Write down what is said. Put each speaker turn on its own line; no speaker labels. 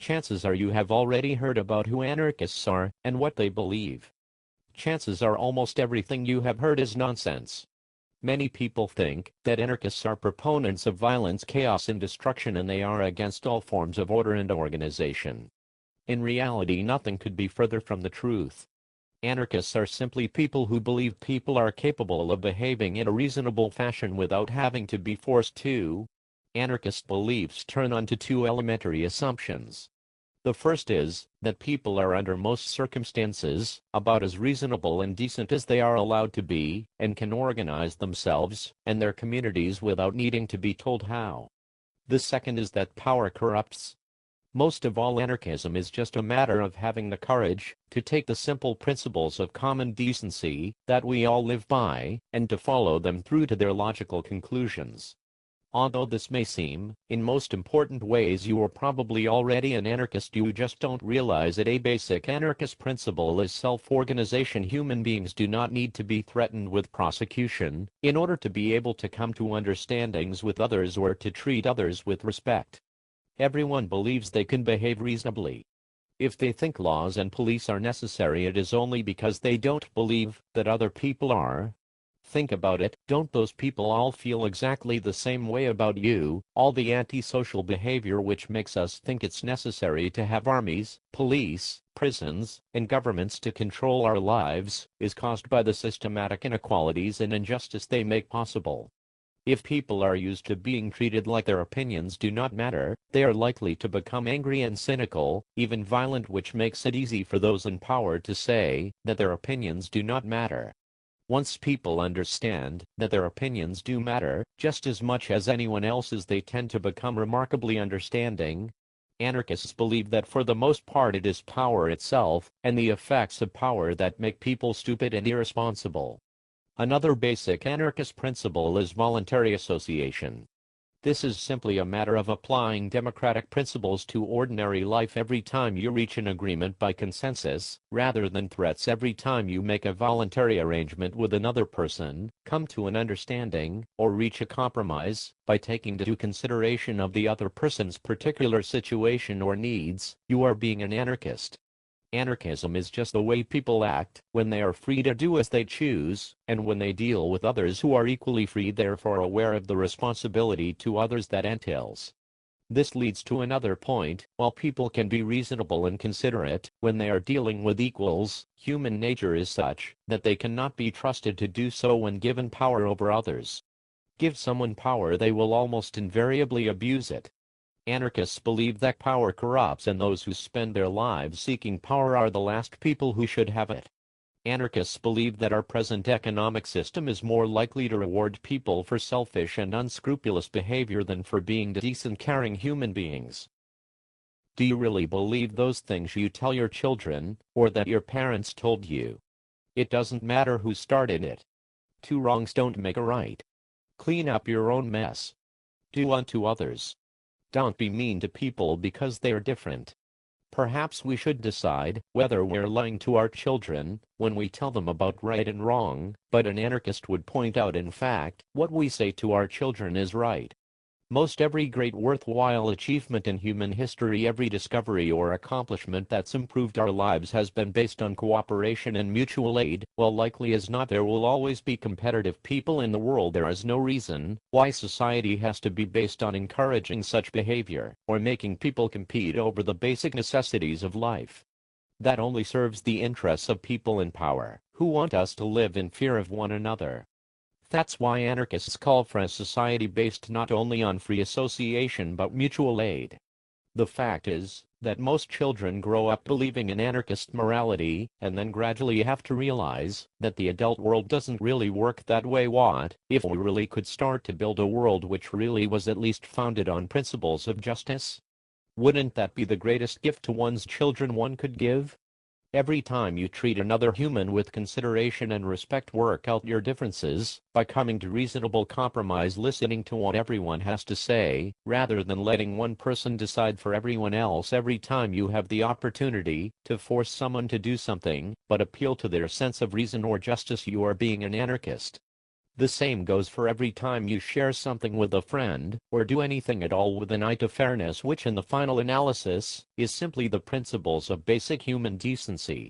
Chances are you have already heard about who anarchists are and what they believe. Chances are almost everything you have heard is nonsense. Many people think that anarchists are proponents of violence, chaos, and destruction, and they are against all forms of order and organization. In reality, nothing could be further from the truth. Anarchists are simply people who believe people are capable of behaving in a reasonable fashion without having to be forced to. Anarchist beliefs turn on to two elementary assumptions. The first is that people are under most circumstances about as reasonable and decent as they are allowed to be, and can organize themselves and their communities without needing to be told how. The second is that power corrupts. Most of all, anarchism is just a matter of having the courage to take the simple principles of common decency that we all live by and to follow them through to their logical conclusions. Although this may seem, in most important ways, you are probably already an anarchist, you just don't realize it. A basic anarchist principle is self-organization. Human beings do not need to be threatened with prosecution in order to be able to come to understandings with others or to treat others with respect. Everyone believes they can behave reasonably. If they think laws and police are necessary, it is only because they don't believe that other people are. Think about it, don't those people all feel exactly the same way about you? All the antisocial behavior which makes us think it's necessary to have armies, police, prisons, and governments to control our lives is caused by the systematic inequalities and injustice they make possible. If people are used to being treated like their opinions do not matter, they are likely to become angry and cynical, even violent, which makes it easy for those in power to say that their opinions do not matter. Once people understand that their opinions do matter just as much as anyone else's, they tend to become remarkably understanding. Anarchists believe that for the most part it is power itself and the effects of power that make people stupid and irresponsible. Another basic anarchist principle is voluntary association. This is simply a matter of applying democratic principles to ordinary life every time you reach an agreement by consensus, rather than threats. Every time you make a voluntary arrangement with another person, come to an understanding, or reach a compromise, by taking into consideration of the other person's particular situation or needs, you are being an anarchist. Anarchism is just the way people act when they are free to do as they choose, and when they deal with others who are equally free, therefore aware of the responsibility to others that entails. This leads to another point. While people can be reasonable and considerate when they are dealing with equals, human nature is such that they cannot be trusted to do so when given power over others. Give someone power, they will almost invariably abuse it. Anarchists believe that power corrupts, and those who spend their lives seeking power are the last people who should have it. Anarchists believe that our present economic system is more likely to reward people for selfish and unscrupulous behavior than for being decent, caring human beings. Do you really believe those things you tell your children, or that your parents told you? It doesn't matter who started it. Two wrongs don't make a right. Clean up your own mess. Do unto others. Don't be mean to people because they are different. Perhaps we should decide whether we're lying to our children when we tell them about right and wrong, but an anarchist would point out, in fact, what we say to our children is right. Most every great worthwhile achievement in human history, every discovery or accomplishment that's improved our lives, has been based on cooperation and mutual aid. Well, likely as not, there will always be competitive people in the world. There is no reason why society has to be based on encouraging such behavior or making people compete over the basic necessities of life. That only serves the interests of people in power, who want us to live in fear of one another. That's why anarchists call for a society based not only on free association but mutual aid. The fact is that most children grow up believing in anarchist morality and then gradually have to realize that the adult world doesn't really work that way. What if we really could start to build a world which really was at least founded on principles of justice? Wouldn't that be the greatest gift to one's children one could give? Every time you treat another human with consideration and respect, work out your differences by coming to reasonable compromise, listening to what everyone has to say, rather than letting one person decide for everyone else. Every time you have the opportunity to force someone to do something, but appeal to their sense of reason or justice, you are being an anarchist. The same goes for every time you share something with a friend, or do anything at all with an eye to fairness, which in the final analysis is simply the principles of basic human decency.